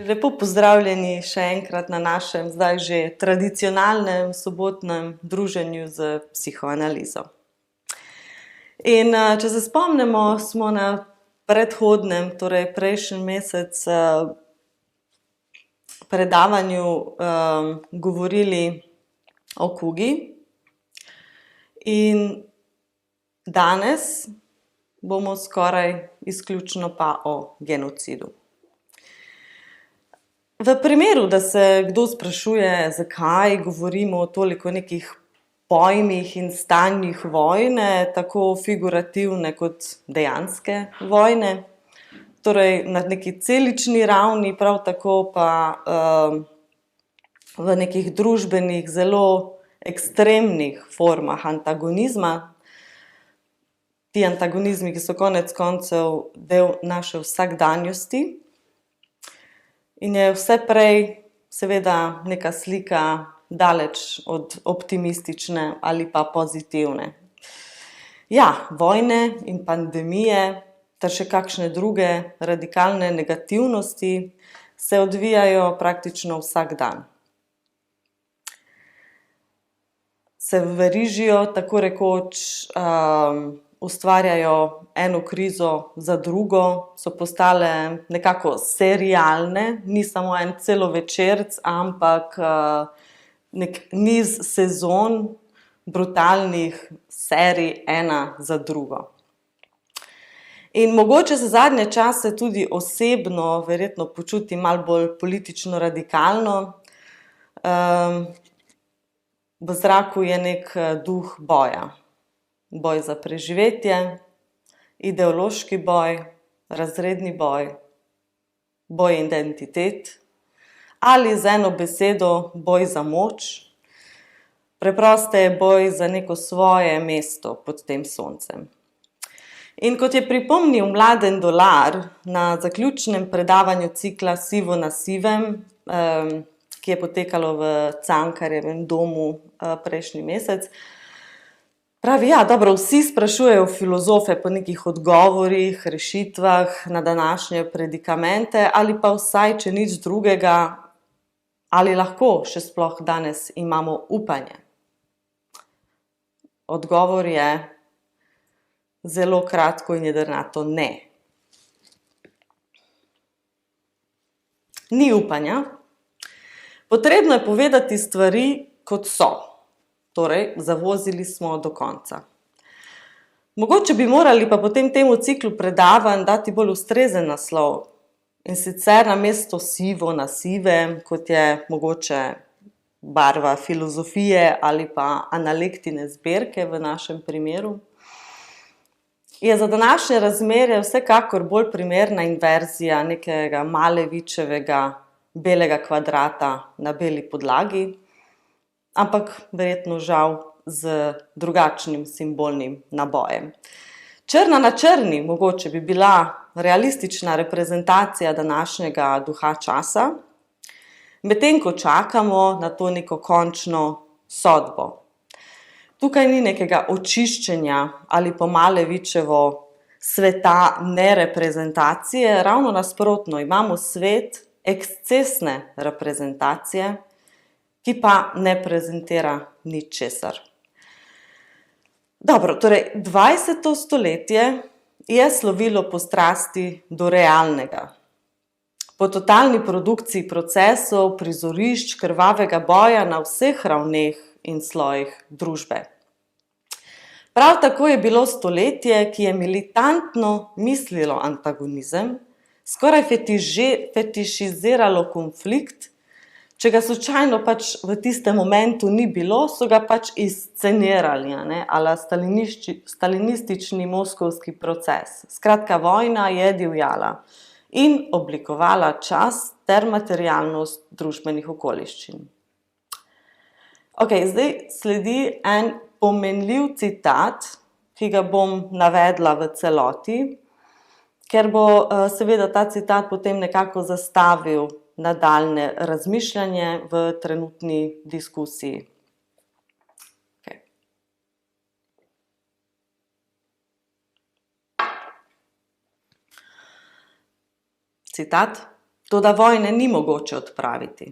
Lepo pozdravljeni še enkrat na našem zdaj že tradicionalnem sobotnem druženju z psihoanalizo. In če se spomnimo, smo na predhodnem, torej prejšnji mesec predavanju govorili o kugi in danes bomo skoraj izključno pa o genocidu. V primeru, da se kdo sprašuje, zakaj govorimo o toliko nekih pojmih in stanjih vojne, tako figurativne kot dejanske vojne, torej na neki celični ravni, prav tako pa v nekih družbenih, zelo ekstremnih formah antagonizma. Ti antagonizmi, ki so konec koncev del naše vsakdanjosti, in je vse prej seveda neka slika daleč od optimistične ali pa pozitivne. Ja, vojne in pandemije ter še kakšne druge radikalne negativnosti se odvijajo praktično vsak dan. Se verižijo, tako rekoč, ustvarjajo eno krizo za drugo, so postale nekako serialne, ni samo en celovečerc, ampak nek niz sezon brutalnih serij ena za drugo. In mogoče se zadnje čase tudi osebno verjetno počutim malo bolj politično radikalno. V zraku je nek duh boja. Boj za preživetje, ideološki boj, razredni boj, boj identitet ali z eno besedo boj za moč, preprosteje boj za neko svoje mesto pod tem soncem. In kot je pripomnil Mladen Dolar na zaključnem predavanju cikla Sivo na sivem, ki je potekalo v Cankarjevem domu prejšnji mesec, pravi, ja, dobro, vsi sprašujejo filozofe po nekih odgovorih, rešitvah na današnje predikamente ali pa vsaj, če nič drugega, ali lahko še sploh danes imamo upanje. Odgovor je zelo kratko in jedrnato ne. Ni upanja. Potrebno je povedati stvari, kot so. Torej, zavozili smo do konca. Mogoče bi morali pa potem temu ciklu predavanj dati bolj ustrezen naslov. In sicer namesto sivo na sivem, kot je mogoče barva filozofije ali pa analektine zbirke v našem primeru, je za današnje razmere vsekakor bolj primerna inverzija nekega Malevičevega belega kvadrata na beli podlagi, ampak verjetno žal z drugačnim simbolnim nabojem. Črna na črni mogoče bi bila realistična reprezentacija današnjega duha časa, medtem ko čakamo na to neko končno sodbo. Tukaj ni nekega očiščenja ali po Malevičevo sveta nereprezentacije, ravno nasprotno, imamo svet ekscesne reprezentacije, ki pa ne prezentira ničesar. Dobro, torej 20. stoletje je slovilo po strasti do realnega. Po totalni produkciji procesov, prizorišč, krvavega boja na vseh ravneh in slojih družbe. Prav tako je bilo stoletje, ki je militantno mislilo antagonizem, skoraj fetišiziralo konflikt. Če ga slučajno pač v tistem momentu ni bilo, so ga pač izscenirali, a la stalinistični moskovski proces. Skratka, vojna je divjala in oblikovala čas ter materialnost družbenih okoliščin. Okej, zdaj sledi en pomenljiv citat, ki ga bom navedla v celoti, ker bo seveda ta citat potem nekako zastavil nadaljnje razmišljanje v trenutni diskusiji. Okay. Citat: Toda vojne ni mogoče odpraviti.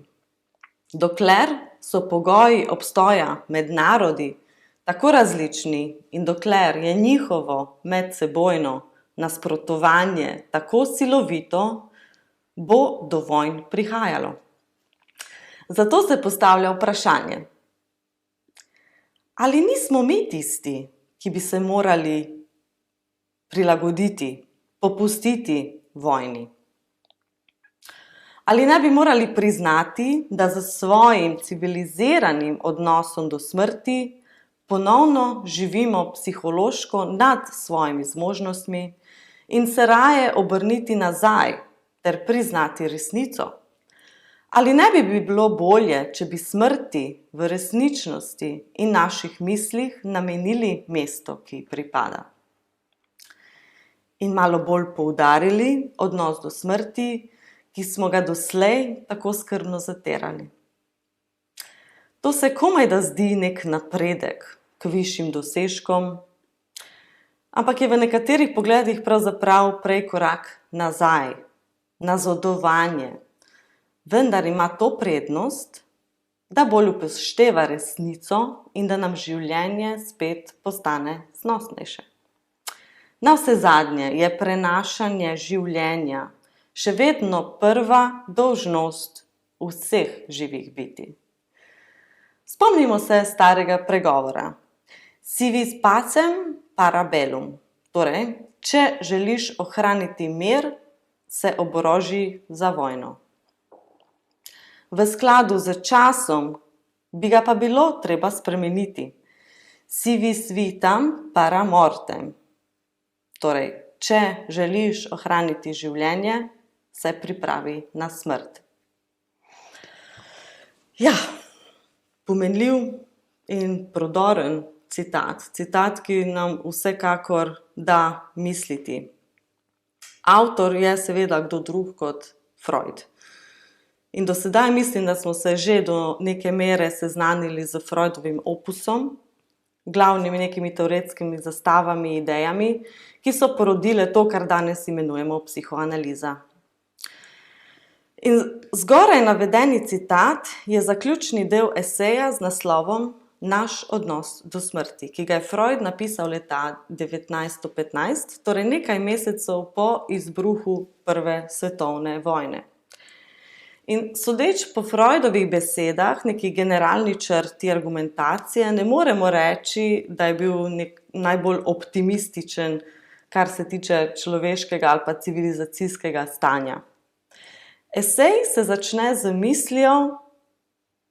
Dokler so pogoji obstoja med narodi tako različni in dokler je njihovo medsebojno nasprotovanje tako silovito, bo do vojn prihajalo. Zato se postavlja vprašanje, ali nismo mi tisti, ki bi se morali prilagoditi, popustiti vojni? Ali ne bi morali priznati, da za svojim civiliziranim odnosom do smrti ponovno živimo psihološko nad svojimi zmožnostmi in se raje obrniti nazaj ter priznati resnico? Ali ne bi bilo bolje, če bi smrti v resničnosti in naših mislih namenili mesto, ki pripada? In malo bolj poudarili odnos do smrti, ki smo ga doslej tako skrbno zatirali. To se komajda zdi nek napredek k višjim dosežkom, ampak je v nekaterih pogledih pravzaprav prej korak nazaj, nazadovanje. Vendar ima to prednost, da bolj upošteva resnico in da nam življenje spet postane znosnejše. Navsezadnje je prenašanje življenja še vedno prva dolžnost vseh živih bitij. Spomnimo se starega pregovora. Si vis pacem para bellum. Torej, če želiš ohraniti mir, se oboroži za vojno. V skladu z časom bi ga pa bilo treba spremeniti. Si vis vitam para mortem. Torej, če želiš ohraniti življenje, se pripravi na smrt. Ja, pomenljiv in prodoren citat. Citat, ki nam vsekakor da misliti. Avtor je seveda kdo drug kot Freud. In do sedaj mislim, da smo se že do neke mere seznanili z Freudovim opusom, glavnimi nekimi teoretskimi zastavami, idejami, ki so porodile to, kar danes imenujemo psihoanaliza. In zgoraj navedeni citat je zaključni del eseja z naslovom Naš odnos do smrti, ki ga je Freud napisal leta 1915, torej nekaj mesecev po izbruhu Prve svetovne vojne. In sodeč po Freudovih besedah, neki generalni črti argumentacije, ne moremo reči, da je bil najbolj optimističen, kar se tiče človeškega ali pa civilizacijskega stanja. Esej se začne z mislijo,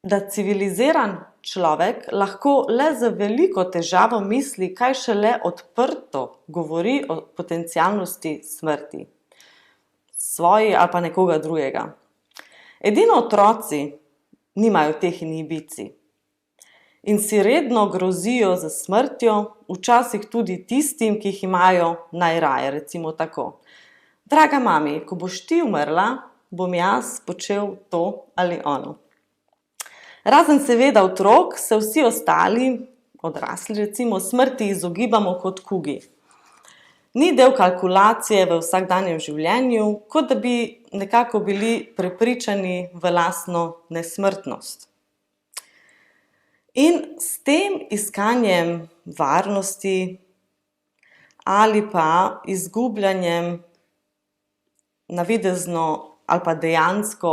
da civiliziran človek lahko le z veliko težavo misli, kaj šele odprto govori o potencialnosti smrti, svoji ali pa nekoga drugega. Edino otroci nimajo teh inhibicij in si redno grozijo z smrtjo, včasih tudi tistim, ki jih imajo najraje, recimo tako. Draga mami, ko boš ti umrla, bom jaz počel to ali ono. Razen seveda otrok, se vsi ostali, odrasli recimo, smrti izogibamo kot kugi. Ni del kalkulacije v vsakdanjem življenju, kot da bi nekako bili prepričani v lastno nesmrtnost. In s tem iskanjem varnosti ali pa izgubljanjem navidezno ali pa dejansko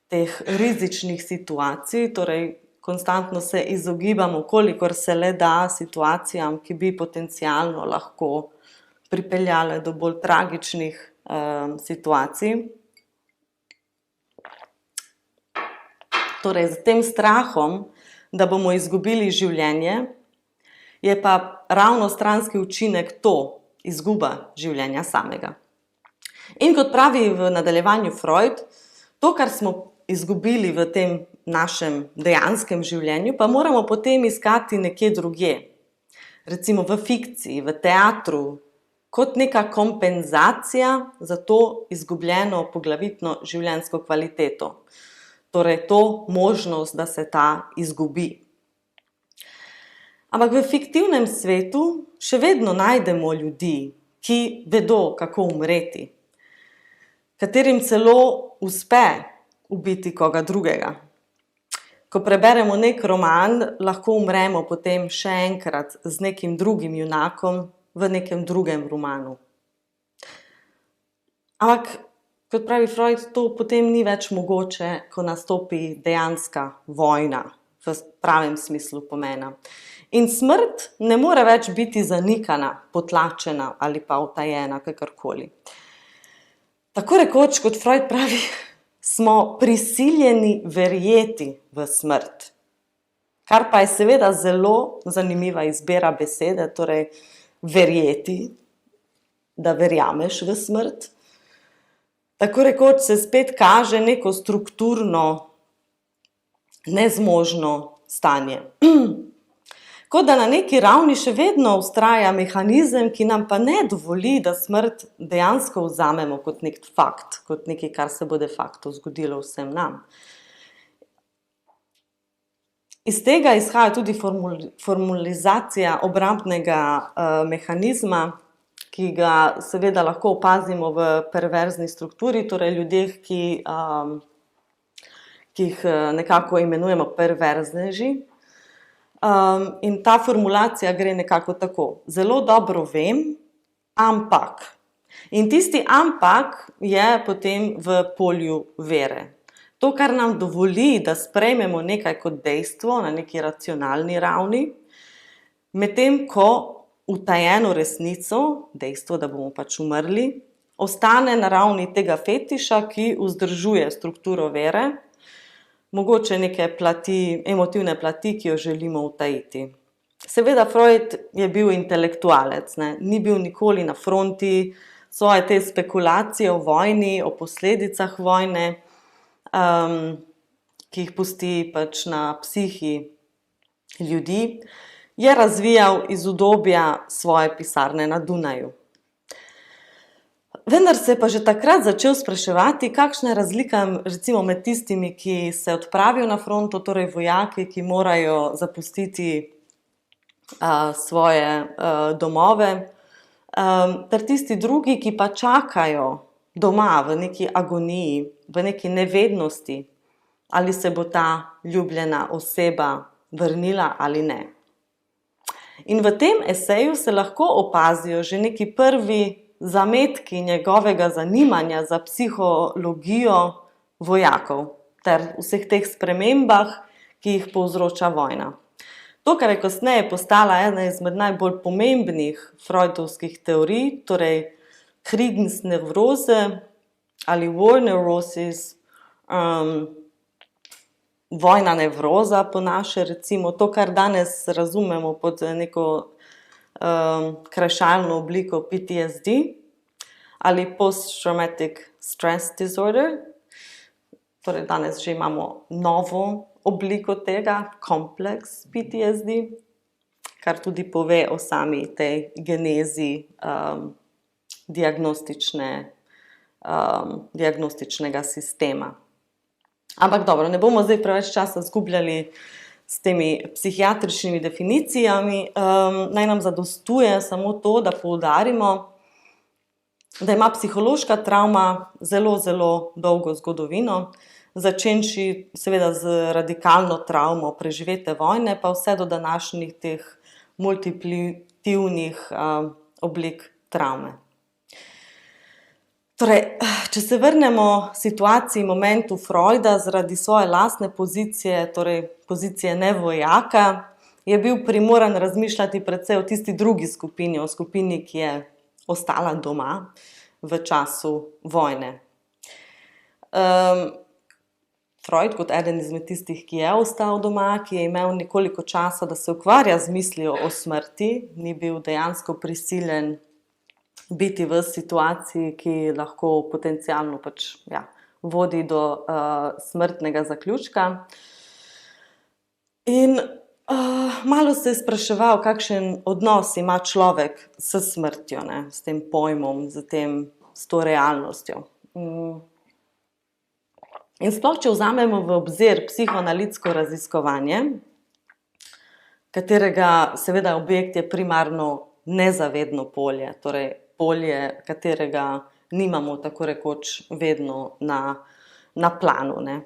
teh rizičnih situacij, torej konstantno se izogibamo, kolikor se le da, situacijam, ki bi potencialno lahko pripeljale do bolj tragičnih situacij. Torej, z tem strahom, da bomo izgubili življenje, je pa ravno stranski učinek to, izguba življenja samega. In kot pravi v nadaljevanju Freud, to, kar smo izgubili v tem našem dejanskem življenju, pa moramo potem iskati nekje drugje. Recimo v fikciji, v teatru, kot neka kompenzacija za to izgubljeno poglavitno življenjsko kvaliteto. Torej to možnost, da se ta izgubi. Ampak v fiktivnem svetu še vedno najdemo ljudi, ki vedo, kako umreti. katerim celo uspe ubiti koga drugega. Ko preberemo nek roman, lahko umremo potem še enkrat z nekim drugim junakom v nekem drugem romanu. Ampak, kot pravi Freud, to potem ni več mogoče, ko nastopi dejanska vojna v pravem smislu pomena. In smrt ne more več biti zanikana, potlačena ali pa utajena, kakorkoli. Tako rekoč, kot Freud pravi, smo prisiljeni verjeti v smrt. Kar pa je seveda zelo zanimiva izbira besede, torej verjeti, da verjameš v smrt. Tako rekoč se spet kaže neko strukturno, nezmožno stanje. Kot da na neki ravni še vedno vztraja mehanizem, ki nam pa ne dovoli, da smrt dejansko vzamemo kot nek fakt, kot nekaj, kar se bo de facto zgodilo vsem nam. Iz tega izhaja tudi formalizacija obrambnega mehanizma, ki ga seveda lahko opazimo v perverzni strukturi, torej ljudeh, ki jih nekako imenujemo perverzneži. In ta formulacija gre nekako tako: zelo dobro vem, ampak. In tisti ampak je potem v polju vere. To, kar nam dovoli, da sprejmemo nekaj kot dejstvo na neki racionalni ravni, medtem ko utajeno resnico, dejstvo, da bomo pač umrli, ostane na ravni tega fetiša, ki vzdržuje strukturo vere, mogoče neke plati, emotivne plati, ki jo želimo utajiti. Seveda Freud je bil intelektualec, ne? Ni bil nikoli na fronti, svoje te spekulacije o vojni, o posledicah vojne, ki jih pusti pač na psihi ljudi, je razvijal iz udobja svoje pisarne na Dunaju. Vendar se je pa že takrat začel spraševati, kakšna je razlika recimo med tistimi, ki se odpravijo na fronto, torej vojaki, ki morajo zapustiti svoje domove, ter tisti drugi, ki pa čakajo doma v neki agoniji, v neki nevednosti, ali se bo ta ljubljena oseba vrnila ali ne. In v tem eseju se lahko opazijo že neki prvi zametki njegovega zanimanja za psihologijo vojakov ter vseh teh spremembah, ki jih povzroča vojna. To, kar je kasneje postala ena izmed najbolj pomembnih freudovskih teorij, torej Kriegsnevroze ali War Neurosis, vojna nevroza po naše, recimo to, kar danes razumemo pod neko krajšalno obliko PTSD ali Post-Traumatic Stress Disorder. Torej danes že imamo novo obliko tega, kompleks PTSD, kar tudi pove o sami tej genezi diagnostičnega sistema. Ampak dobro, ne bomo zdaj preveč časa izgubljali s temi psihiatričnimi definicijami. Naj nam zadostuje samo to, da poudarimo, da ima psihološka travma zelo, zelo dolgo zgodovino, začenši seveda z radikalno travmo preživete vojne, pa vse do današnjih teh multiplitivnih oblik travme. Torej, če se vrnemo situaciji, momentu Freuda, zaradi svoje lastne pozicije, torej pozicije nevojaka, je bil primoran razmišljati predvsem o tisti drugi skupini, o skupini, ki je ostala doma v času vojne. Freud, kot eden izmed tistih, ki je ostal doma, ki je imel nekoliko časa, da se ukvarja z mislijo o smrti, ni bil dejansko prisiljen biti v situaciji, ki lahko potencialno vodi do smrtnega zaključka. In malo se je spraševal, kakšen odnos ima človek s smrtjo, s tem pojmom, s to realnostjo. In sploh, če vzamemo v obzir psihoanalitsko raziskovanje, katerega seveda objekt je primarno nezavedno polje, torej polje, katerega nimamo tako rekoč vedno na planu, ne.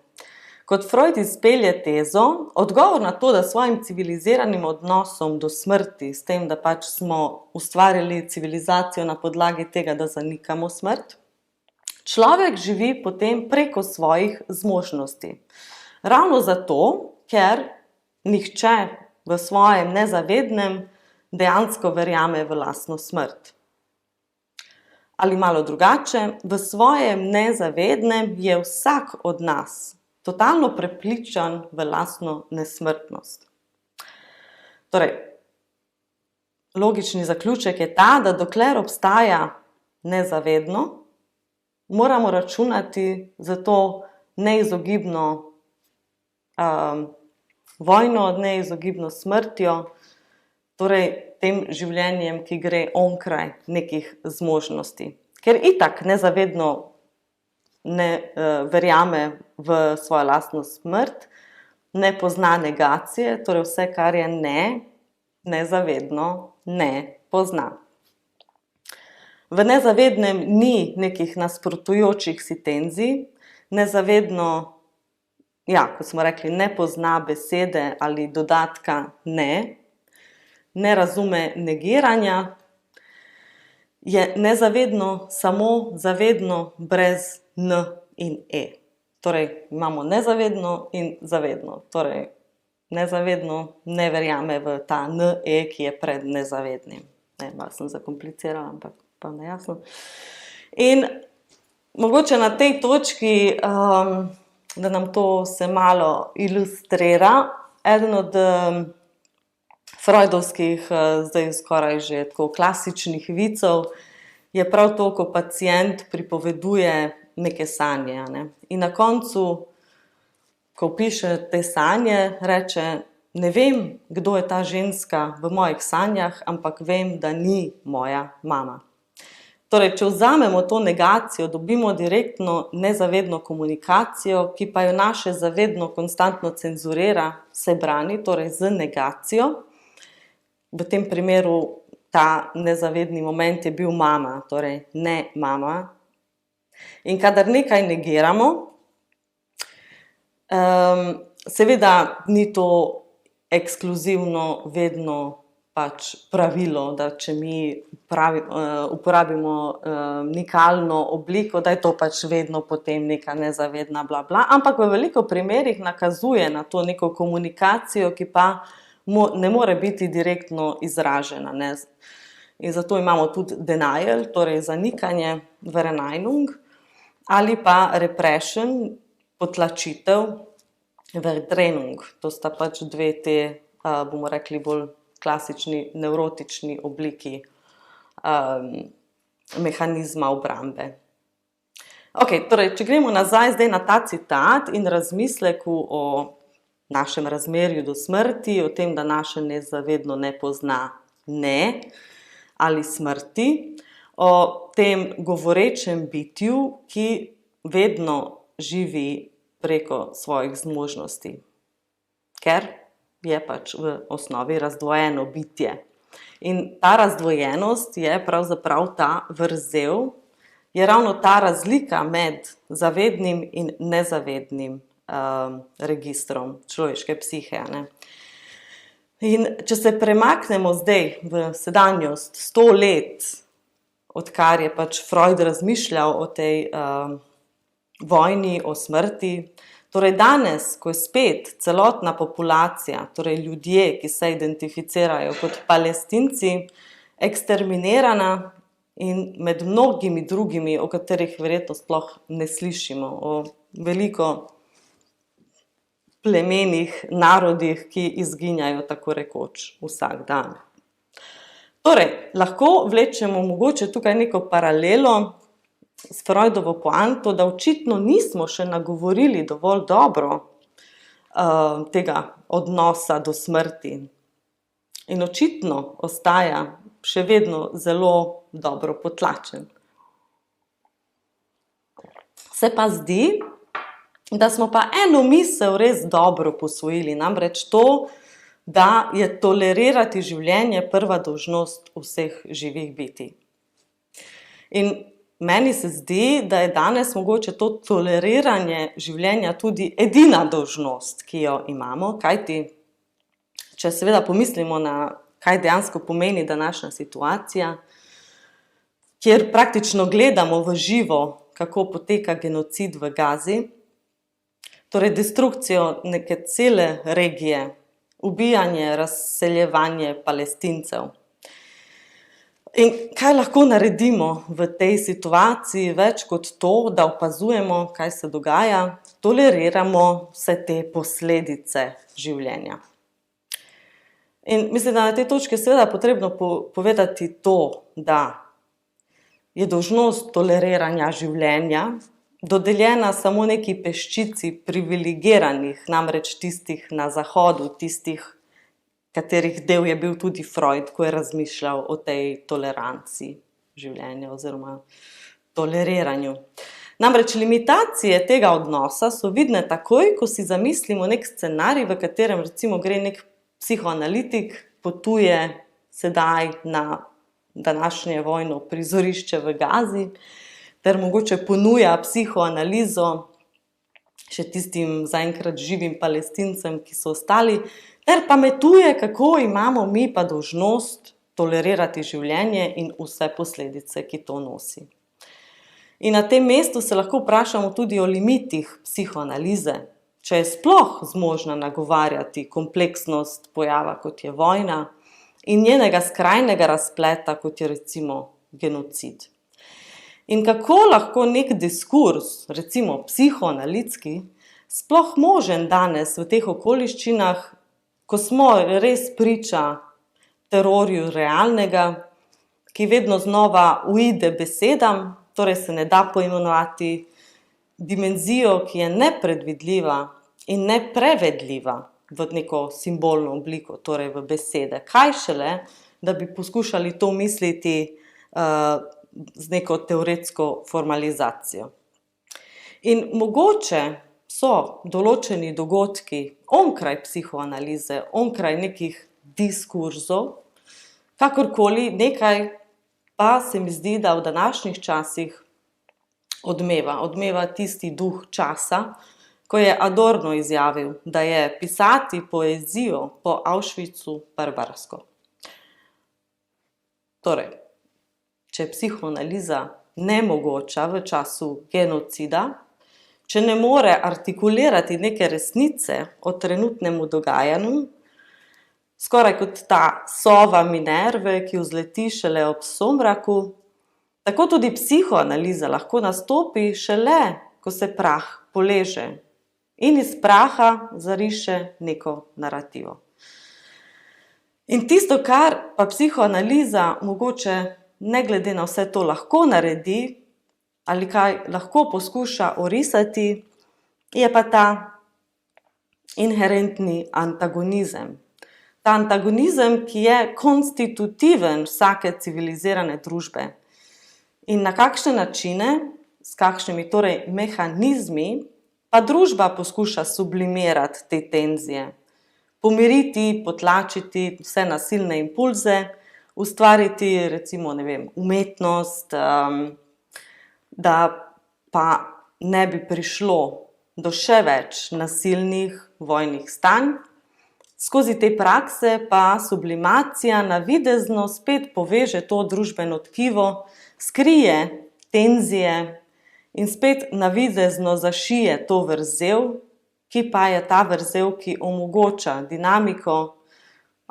Kot Freud izpelje tezo, odgovor na to, da svojim civiliziranim odnosom do smrti, s tem, da pač smo ustvarili civilizacijo na podlagi tega, da zanikamo smrt, človek živi potem preko svojih zmožnosti. Ravno zato, ker nihče v svojem nezavednem dejansko verjame v lastno smrt. Ali malo drugače, v svojem nezavednem je vsak od nas totalno prepričan v lastno nesmrtnost. Torej, logični zaključek je ta, da dokler obstaja nezavedno, moramo računati za to neizogibno vojno, neizogibno smrtjo, torej tem življenjem, ki gre onkraj nekih zmožnosti. Ker itak nezavedno ne verjame v svojo lastno smrt, ne pozna negacije, torej vse, kar je nezavedno, ne pozna. V nezavednem ni nekih nasprotujočih si tenzij, nezavedno, kot smo rekli, ne pozna besede ali dodatka ne razume negiranja, je nezavedno samo zavedno brez n in e. Torej, imamo nezavedno in zavedno. Torej, nezavedno ne verjame v ta n-e, ki je pred nezavednim. Malo sem zakomplicirala, ampak pa nejasno. In mogoče na tej točki, da nam to se malo ilustrira, eden od freudovskih, zdaj skoraj že tako klasičnih vicev, je prav to, ko pacient pripoveduje neke sanje, ne. In na koncu, ko piše te sanje, reče: ne vem, kdo je ta ženska v mojih sanjah, ampak vem, da ni moja mama. Torej, če vzamemo to negacijo, dobimo direktno nezavedno komunikacijo, ki pa jo naše zavedno konstantno cenzurira, se brani, torej z negacijo. V tem primeru ta nezavedni moment je bil mama, torej ne mama. In kadar nekaj negiramo, seveda ni to ekskluzivno vedno pač pravilo, da če mi uporabimo nikalno obliko, da je to pač vedno potem neka nezavedna bla bla, ampak v veliko primerih nakazuje na to neko komunikacijo, ki pa ne more biti direktno izražena, ne. In zato imamo tudi denial, torej zanikanje, Verneinung, ali pa repression, potlačitev, Verdrängung. To sta pač dve te, bomo rekli, bolj klasični nevrotični obliki mehanizma obrambe. Torej, če gremo nazaj zdaj na ta citat in razmisleku o našem razmerju do smrti, o tem, da naše nezavedno ne pozna ne ali smrti, o tem govorečem bitju, ki vedno živi preko svojih zmožnosti, ker je pač v osnovi razdvojeno bitje. In ta razdvojenost je pravzaprav ta vrzel, je ravno ta razlika med zavednim in nezavednim registrom človeške psihe, ne. In če se premaknemo zdaj v sedanjost, 100 let, odkar je pač Freud razmišljal o tej vojni, o smrti, torej danes, ko je spet celotna populacija, torej ljudje, ki se identificirajo kot Palestinci, eksterminirana in med mnogimi drugimi, o katerih verjetno sploh ne slišimo, o veliko plemenih, narodih, ki izginjajo tako rekoč vsak dan. Torej, lahko vlečemo mogoče tukaj neko paralelo s Freudovo poanto, da očitno nismo še nagovorili dovolj dobro tega odnosa do smrti. In očitno ostaja še vedno zelo dobro potlačen. Se pa zdi, da smo pa eno misel res dobro posvojili, namreč to, da je tolerirati življenje prva dolžnost vseh živih bitij. In meni se zdi, da je danes mogoče to toleriranje življenja tudi edina dolžnost, ki jo imamo, kajti če seveda pomislimo na kaj dejansko pomeni današnja situacija, kjer praktično gledamo v živo, kako poteka genocid v Gazi, torej destrukcijo neke cele regije, ubijanje, razseljevanje Palestincev. In kaj lahko naredimo v tej situaciji več kot to, da opazujemo, kaj se dogaja, toleriramo vse te posledice življenja. In mislim, da na tej točki seveda potrebno povedati to, da je dolžnost toleriranja življenja dodeljena samo neki peščici privilegiranih, namreč tistih na zahodu, tistih, katerih del je bil tudi Freud, ko je razmišljal o tej toleranciji življenja oziroma toleriranju. Namreč limitacije tega odnosa so vidne takoj, ko si zamislimo nek scenarij, v katerem recimo gre nek psihoanalitik, potuje sedaj na današnje vojno prizorišče v Gazi, ter mogoče ponuja psihoanalizo še tistim zaenkrat živim Palestincem, ki so ostali, ter pametuje, kako imamo mi pa dolžnost tolerirati življenje in vse posledice, ki to nosi. In na tem mestu se lahko vprašamo tudi o limitih psihoanalize, če je sploh zmožna nagovarjati kompleksnost pojava, kot je vojna, in njenega skrajnega razpleta, kot je recimo genocid. In kako lahko nek diskurs, recimo psihoanalitski, sploh možen danes v teh okoliščinah, ko smo res priča terorju realnega, ki vedno znova uide besedam, torej se ne da poimenovati dimenzijo, ki je nepredvidljiva in neprevedljiva v neko simbolno obliko, torej v besede. Kaj šele, da bi poskušali to misliti z neko teoretsko formalizacijo. In mogoče so določeni dogodki onkraj psihoanalize, onkraj nekih diskurzov, kakorkoli nekaj pa se mi zdi, da v današnjih časih odmeva tisti duh časa, ko je Adorno izjavil, da je pisati poezijo po Auschwitzu barbarsko. Torej, če je psihoanaliza nemogoča v času genocida, če ne more artikulirati neke resnice o trenutnemu dogajanju, skoraj kot ta sova Minerve, ki vzleti šele ob somraku, tako tudi psihoanaliza lahko nastopi šele, ko se prah poleže in iz praha zariše neko narativo. In tisto, kar pa psihoanaliza mogoče ne glede na vse to lahko naredi, ali kaj lahko poskuša orisati, je pa ta inherentni antagonizem. Ta antagonizem, ki je konstitutiven vsake civilizirane družbe. In na kakšne načine, s kakšnimi torej mehanizmi, pa družba poskuša sublimirati te tenzije, pomiriti, potlačiti vse nasilne impulze, ustvariti recimo, umetnost, da pa ne bi prišlo do še več nasilnih vojnih stanj. Skozi te prakse pa sublimacija navidezno spet poveže to družbeno tkivo, skrije tenzije in spet navidezno zašije to vrzel, ki pa je ta vrzel, ki omogoča dinamiko,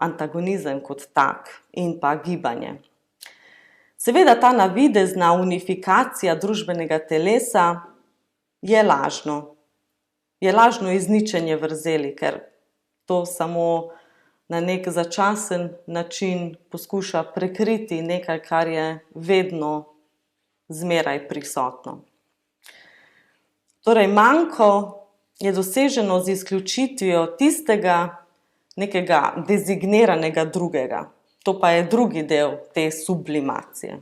antagonizem kot tak in pa gibanje. Seveda ta navidezna unifikacija družbenega telesa je lažno. Je lažno izničenje vrzeli, ker to samo na nek začasen način poskuša prekriti nekaj, kar je vedno zmeraj prisotno. Torej, manko je doseženo z izključitvijo tistega nekega dezigniranega drugega. To pa je drugi del te sublimacije.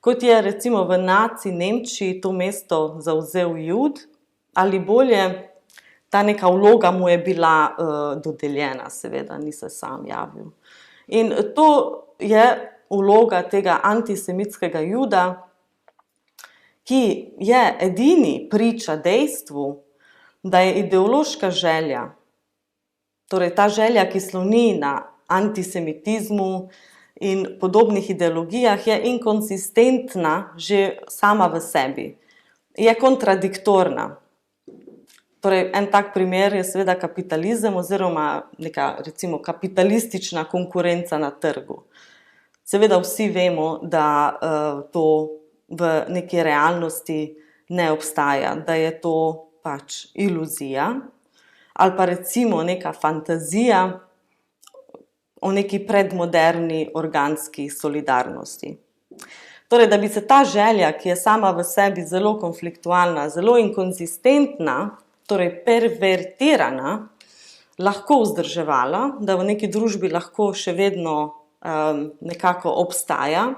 Kot je recimo v naci Nemčiji to mesto zavzel Jud, ali bolje, ta neka vloga mu je bila dodeljena, seveda, ni se sam javil. In to je vloga tega antisemitskega Juda, ki je edini priča dejstvu, da je ideološka želja, torej ta želja, ki sloni na antisemitizmu in podobnih ideologijah, je inkonsistentna že sama v sebi. Je kontradiktorna. Torej, en tak primer je seveda kapitalizem oziroma neka, recimo, kapitalistična konkurenca na trgu. Seveda vsi vemo, da to v neki realnosti ne obstaja, da je to pač iluzija ali pa recimo neka fantazija o neki predmoderni organski solidarnosti. Torej, da bi se ta želja, ki je sama v sebi zelo konfliktualna, zelo inkonsistentna, torej pervertirana, lahko vzdrževala, da v neki družbi lahko še vedno nekako obstaja,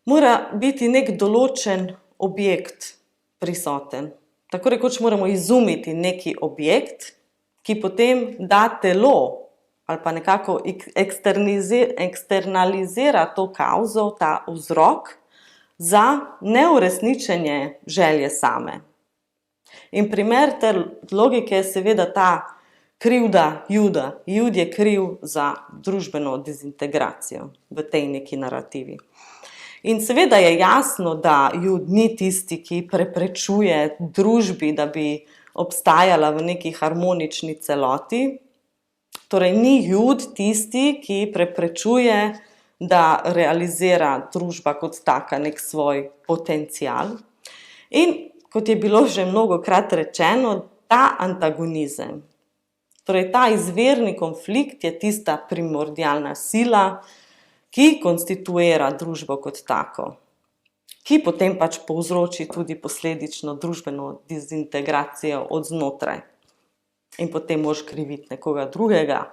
mora biti nek določen objekt prisoten. Tako rekoč moramo izumiti neki objekt, ki potem da telo ali pa nekako eksternalizira to kauzo, ta vzrok za neuresničenje želje same. In primer te logike je seveda ta krivda Juda. Jud je kriv za družbeno dezintegracijo v tej neki narativi. In seveda je jasno, da Jud ni tisti, ki preprečuje družbi, da bi obstajala v neki harmonični celoti. Torej, ni Jud tisti, ki preprečuje, da realizira družba kot taka nek svoj potencial. In kot je bilo že mnogokrat rečeno, ta antagonizem, torej ta izvirni konflikt je tista primordialna sila, ki konstituira družbo kot tako, ki potem pač povzroči tudi posledično družbeno dezintegracijo od znotraj. In potem moraš kriviti nekoga drugega,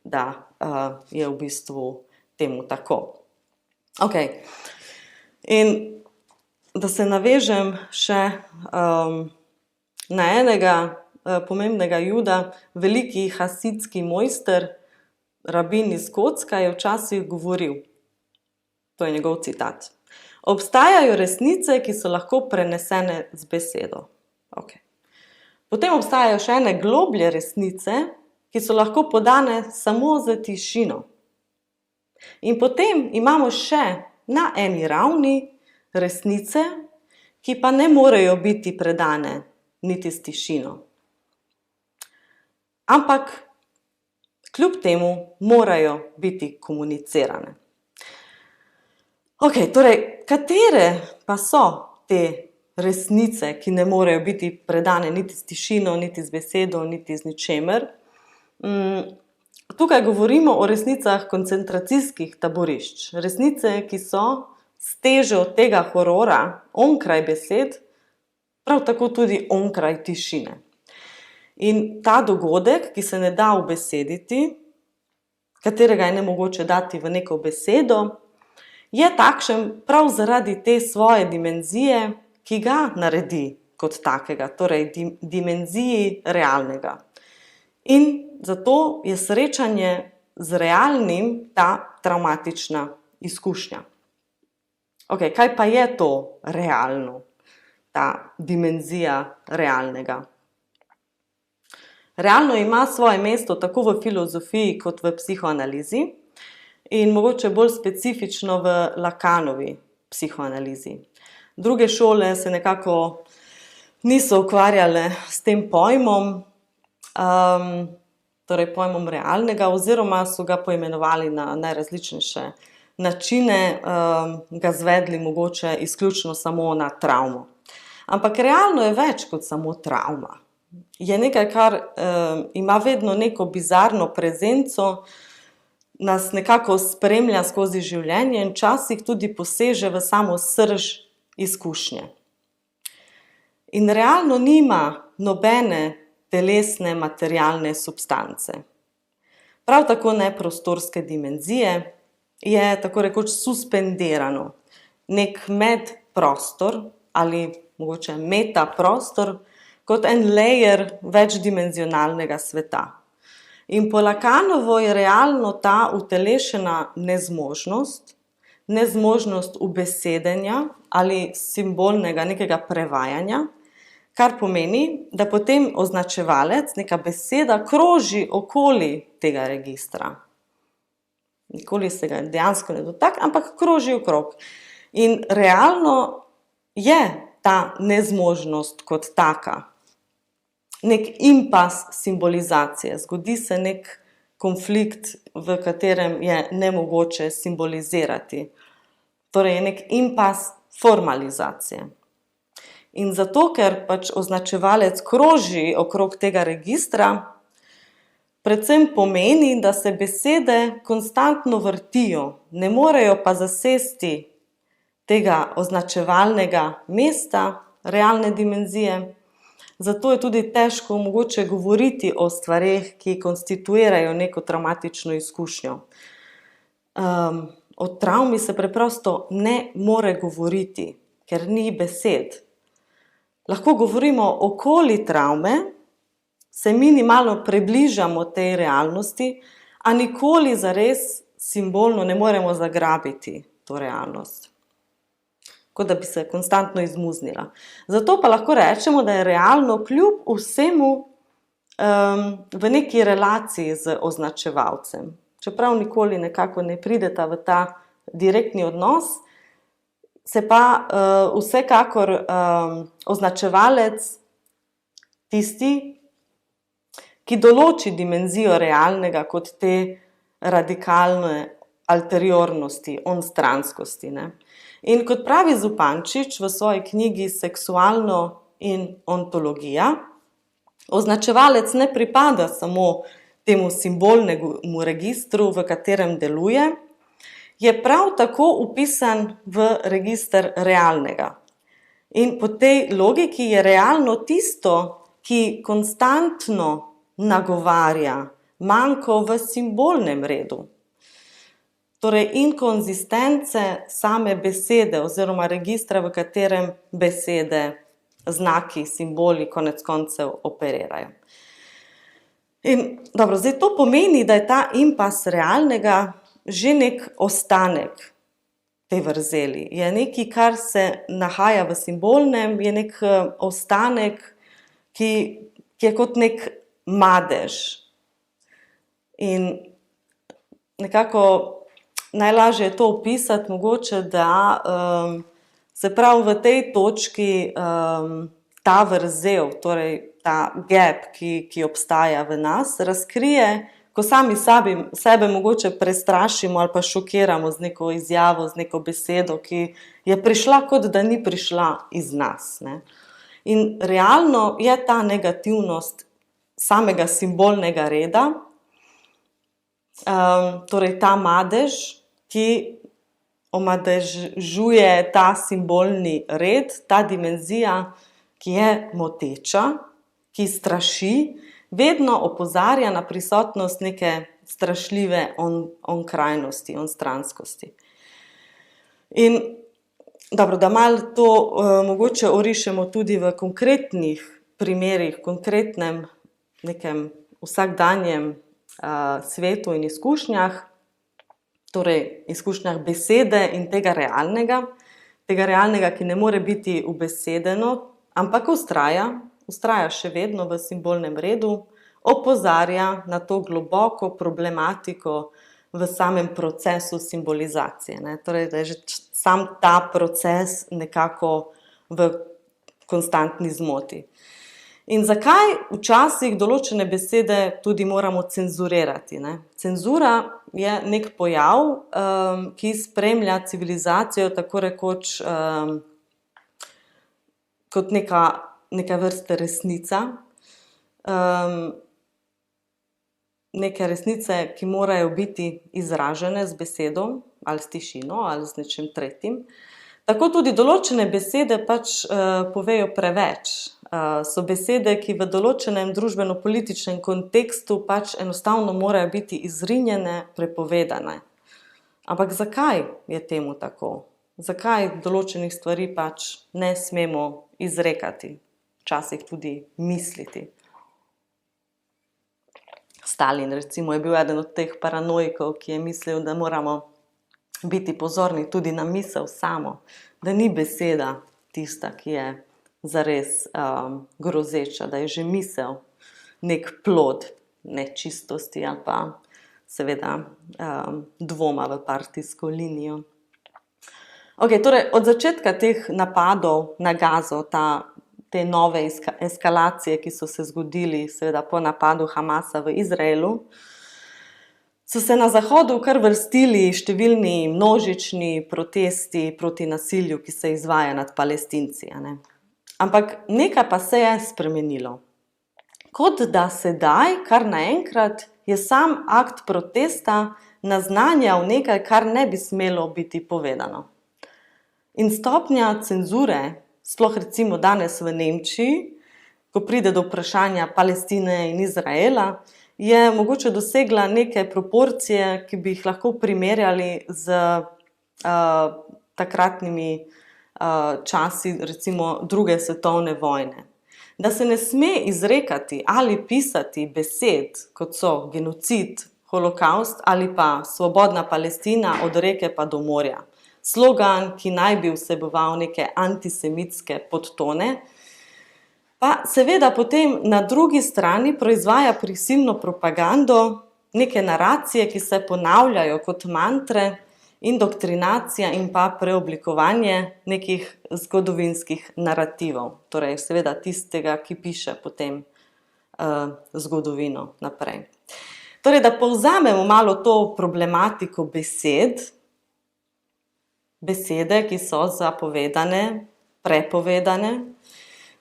da je v bistvu temu tako. Okay. In da se navežem še na enega pomembnega Juda, veliki hasidski mojster, rabin iz Kocka, je včasih govoril, to je njegov citat: obstajajo resnice, ki so lahko prenesene z besedo. Okay. Potem obstajajo še ene globlje resnice, ki so lahko podane samo z tišino. In potem imamo še na eni ravni resnice, ki pa ne morejo biti predane niti s tišino. Ampak kljub temu morajo biti komunicirane. Okay, torej, katere pa so te resnice, ki ne morejo biti predane niti s tišino, niti z besedo, niti z ničemer? Tukaj govorimo o resnicah koncentracijskih taborišč. Resnice, ki so s težo tega horora onkraj besed, prav tako tudi onkraj tišine. In ta dogodek, ki se ne da ubesediti, katerega je nemogoče dati v neko besedo, je takšen prav zaradi te svoje dimenzije, ki ga naredi kot takega, torej dimenziji realnega. In zato je srečanje z realnim ta travmatična izkušnja. Okay, kaj pa je to realno, ta dimenzija realnega? Realno ima svoje mesto tako v filozofiji kot v psihoanalizi in mogoče bolj specifično v Lacanovi psihoanalizi. Druge šole se nekako niso ukvarjale s tem pojmom, torej pojmom realnega, oziroma so ga poimenovali na najrazličnejše načine, ga zvedli mogoče izključno samo na travmo. Ampak realno je več kot samo travma. Je nekaj, kar ima vedno neko bizarno prezenco, nas nekako spremlja skozi življenje in včasih tudi poseže v samo srž izkušnje. In realno nima nobene telesne, materialne substance. Prav tako ne prostorske dimenzije, je tako rekoč suspendirano. Nek medprostor ali mogoče metaprostor, kot en layer večdimenzionalnega sveta. In po Lacanovo je realno ta utelešena nezmožnost, nezmožnost ubesedenja ali simbolnega nekega prevajanja, kar pomeni, da potem označevalec, neka beseda, kroži okoli tega registra. Nikoli se ga dejansko ne dotakne, ampak kroži okrog. In realno je ta nezmožnost kot taka nek impas simbolizacije. Zgodi se nek konflikt, v katerem je nemogoče simbolizirati. Torej je nek impas formalizacije. In zato, ker pač označevalec kroži okrog tega registra, predvsem pomeni, da se besede konstantno vrtijo, ne morejo pa zasesti tega označevalnega mesta, realne dimenzije. Zato je tudi težko mogoče govoriti o stvareh, ki konstituirajo neko travmatično izkušnjo. O travmi se preprosto ne more govoriti, ker ni besed. Lahko govorimo okoli travme, se minimalno približamo tej realnosti, a nikoli zares simbolno ne moremo zagrabiti to realnost. Kot da bi se konstantno izmuznila. Zato pa lahko rečemo, da je realno kljub vsemu v neki relaciji z označevalcem. Čeprav nikoli nekako ne prideta v ta direktni odnos, se pa vsekakor označevalec tisti, ki določi dimenzijo realnega kot te radikalne alteriornosti, onstranskosti, ne. In kot pravi Zupančič v svoji knjigi Seksualno in ontologija, označevalec ne pripada samo temu simbolnemu registru, v katerem deluje, je prav tako vpisan v register realnega. In po tej logiki je realno tisto, ki konstantno nagovarja manko v simbolnem redu. Torej inkonzistence same besede oziroma registra, v katerem besede, znaki, simboli konec koncev operirajo. In dobro, zdaj to pomeni, da je ta impas realnega že nek ostanek te vrzeli. Je nekaj, kar se nahaja v simbolnem, je nek ostanek, ki je kot nek madež. In nekako najlažje je to opisati mogoče, da se prav v tej točki ta vrzel, torej ta gap, ki obstaja v nas, razkrije, ko sami sebe mogoče prestrašimo ali pa šokiramo z neko izjavo, z neko besedo, ki je prišla, kot da ni prišla iz nas, ne. In realno je ta negativnost samega simbolnega reda, torej ta madež, ki omadežuje ta simbolni red, ta dimenzija, ki je moteča, ki straši, vedno opozarja na prisotnost neke strašljive onkrajnosti, onstranskosti. In dobro, da malo to mogoče orišemo tudi v konkretnih primerih, konkretnem nekem vsakdanjem svetu in izkušnjah, torej izkušnjah besede in tega realnega, ki ne more biti ubesedeno, ampak vztraja še vedno v simbolnem redu, opozarja na to globoko problematiko v samem procesu simbolizacije, ne. Torej, da je že sam ta proces nekako v konstantni zmoti. In zakaj včasih določene besede tudi moramo cenzurirati, ne? Cenzura je nek pojav, ki spremlja civilizacijo tako rekoč kot neka vrste resnica. Neke resnice, ki morajo biti izražene z besedo, ali s tišino, ali z nečim tretjim. Tako tudi določene besede pač povejo preveč. So besede, ki v določenem družbeno-političnem kontekstu pač enostavno morajo biti izrinjene, prepovedane. Ampak zakaj je temu tako? Zakaj določenih stvari pač ne smemo izrekati, včasih tudi misliti? Stalin recimo je bil eden od teh paranoikov, ki je mislil, da moramo biti pozorni tudi na misel samo, da ni beseda tista, ki je zares grozeča, da je že misel nek plod nečistosti ali pa seveda dvoma v partijsko linijo. Torej, od začetka teh napadov na Gazo, te nove eskalacije, ki so se zgodili seveda po napadu Hamasa v Izraelu, so se na Zahodu kar vrstili številni množični protesti proti nasilju, ki se izvaja nad Palestinci. Ampak nekaj pa se je spremenilo. Kot da sedaj, kar naenkrat, je sam akt protesta naznanjal nekaj, kar ne bi smelo biti povedano. In stopnja cenzure, sploh recimo danes v Nemčiji, ko pride do vprašanja Palestine in Izraela, je mogoče dosegla neke proporcije, ki bi jih lahko primerjali z takratnimi časi, recimo druge svetovne vojne. Da se ne sme izrekati ali pisati besed, kot so genocid, holokaust ali pa svobodna Palestina od reke pa do morja. Slogan, ki naj bi vseboval neke antisemitske podtone, pa seveda potem na drugi strani proizvaja prisilno propagando, neke naracije, ki se ponavljajo kot mantre, indoktrinacija in pa preoblikovanje nekih zgodovinskih narativov. Torej seveda tistega, ki piše potem zgodovino naprej. Torej, da povzamemo malo to problematiko besede, ki so zapovedane, prepovedane.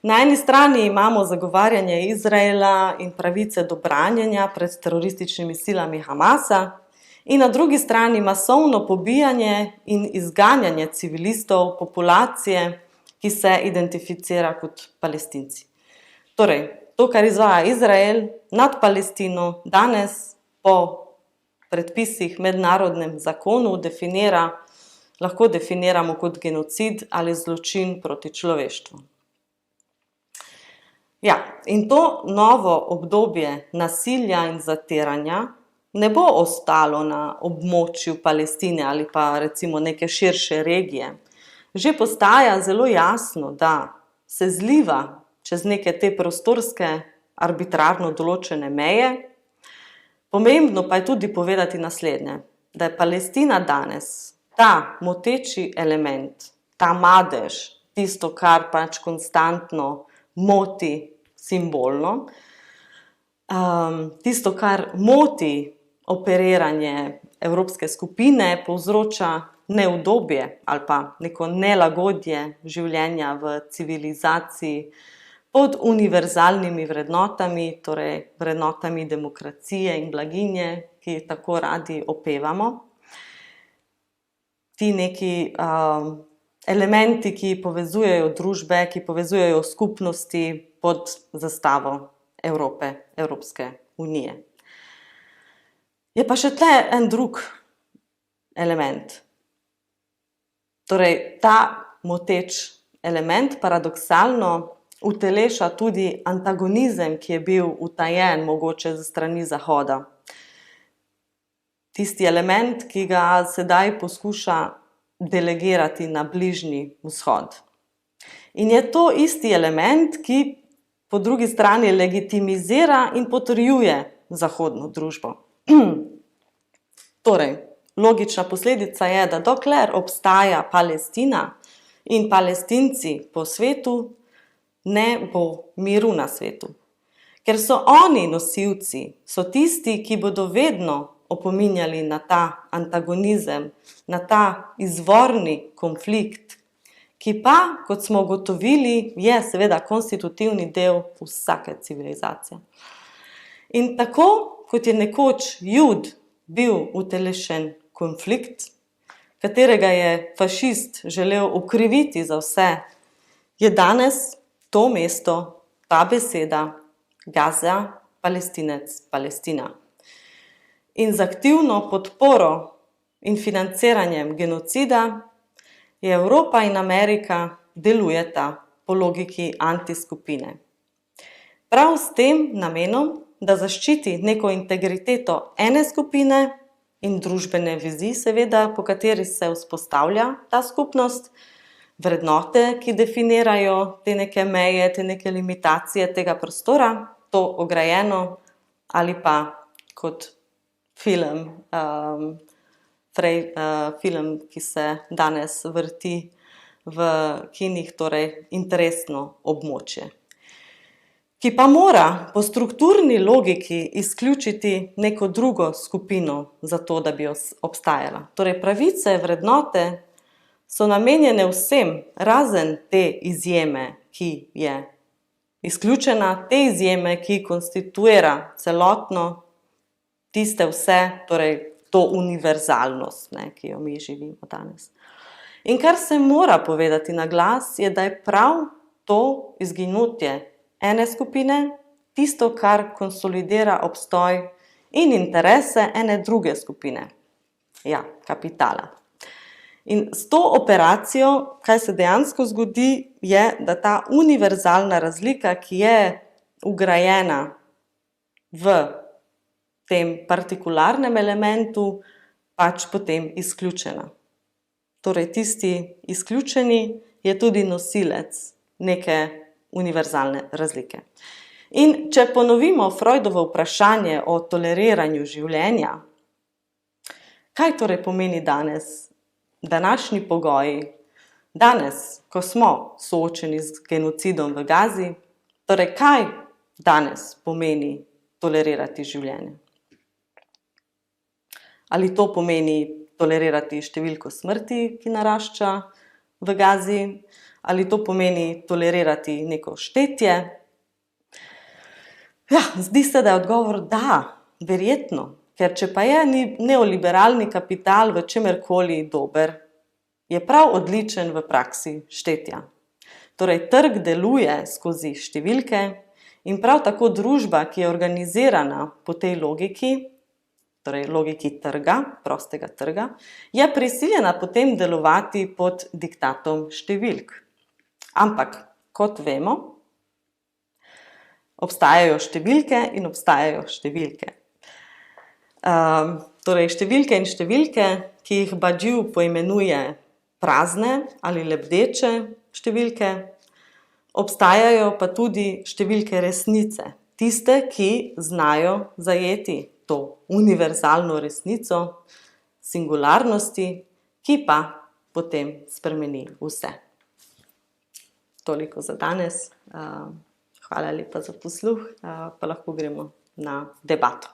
Na eni strani imamo zagovarjanje Izraela in pravice do branjenja pred terorističnimi silami Hamasa in na drugi strani masovno pobijanje in izganjanje civilistov, populacije, ki se identificira kot Palestinci. Torej, to, kar izvaja Izrael nad Palestino, danes po predpisih mednarodnem zakonu lahko definiramo kot genocid ali zločin proti človeštvu. In to novo obdobje nasilja in zatiranja ne bo ostalo na območju Palestine ali pa recimo neke širše regije. Že postaja zelo jasno, da se zliva čez neke te prostorske, arbitrarno določene meje. Pomembno pa je tudi povedati naslednje, da je Palestina danes ta moteči element, ta madež, tisto, kar pač konstantno moti simbolno, tisto, kar moti operiranje evropske skupine, povzroča neudobje ali pa neko nelagodje življenja v civilizaciji pod univerzalnimi vrednotami, torej vrednotami demokracije in blaginje, ki jih tako radi opevamo. Ti neki elementi, ki povezujejo družbe, ki povezujejo skupnosti pod zastavo Evrope, Evropske unije. Je pa še tle en drug element. Torej, ta moteč element paradoksalno uteleša tudi antagonizem, ki je bil utajen mogoče ze strani Zahoda. Tisti element, ki ga sedaj poskuša delegirati na Bližnji vzhod. In je to isti element, ki po drugi strani legitimizira in potrjuje zahodno družbo. Torej, logična posledica je, da dokler obstaja Palestina in Palestinci po svetu, ne bo miru na svetu. Ker so oni nosilci, so tisti, ki bodo vedno opominjali na ta antagonizem, na ta izvorni konflikt, ki pa, kot smo ugotovili, je seveda konstitutivni del vsake civilizacije. In tako, kot je nekoč Jud bil utelešen konflikt, katerega je fašist želel okriviti za vse, je danes to mesto, ta beseda, Gaza, Palestinec, Palestina. In z aktivno podporo in financiranjem genocida je Evropa in Amerika delujeta po logiki antiskupine. Prav s tem namenom, da zaščiti neko integriteto ene skupine in družbene vizij, seveda, po kateri se vzpostavlja ta skupnost, vrednote, ki definirajo te neke meje, te neke limitacije tega prostora, to ograjeno ali pa kot film, film, ki se danes vrti v kinih, torej interesno območje, ki pa mora po strukturni logiki izključiti neko drugo skupino za to, da bi obstajala. Torej, pravice, vrednote so namenjene vsem, razen te izjeme, ki je izključena, te izjeme, ki konstituira celotno, tiste vse, torej to univerzalnost, ki jo mi živimo danes. In kar se mora povedati na glas, je, da je prav to izginotje ene skupine tisto, kar konsolidira obstoj in interese ene druge skupine, kapitala. In s to operacijo, kaj se dejansko zgodi, je, da ta univerzalna razlika, ki je vgrajena v tem partikularnem elementu, pač potem izključena. Torej, tisti izključeni je tudi nosilec neke univerzalne razlike. In če ponovimo Freudovo vprašanje o toleriranju življenja, kaj torej pomeni danes, današnji pogoji, danes, ko smo soočeni z genocidom v Gazi, torej kaj danes pomeni tolerirati življenje? Ali to pomeni tolerirati številko smrti, ki narašča v Gazi? Ali to pomeni tolerirati neko štetje? Zdi se, da je odgovor da, verjetno. Ker če pa je neoliberalni kapital v čemerkoli dober, je prav odličen v praksi štetja. Torej, trg deluje skozi številke in prav tako družba, ki je organizirana po tej logiki, torej logiki trga, prostega trga, je prisiljena potem delovati pod diktatom številk. Ampak, kot vemo, obstajajo številke in obstajajo številke. Torej, številke in številke, ki jih Badiou poimenuje prazne ali lebdeče številke, obstajajo pa tudi številke resnice, tiste, ki znajo zajeti to univerzalno resnico singularnosti, ki pa potem spremeni vse. Toliko za danes. Hvala lepa za posluh, pa lahko gremo na debato.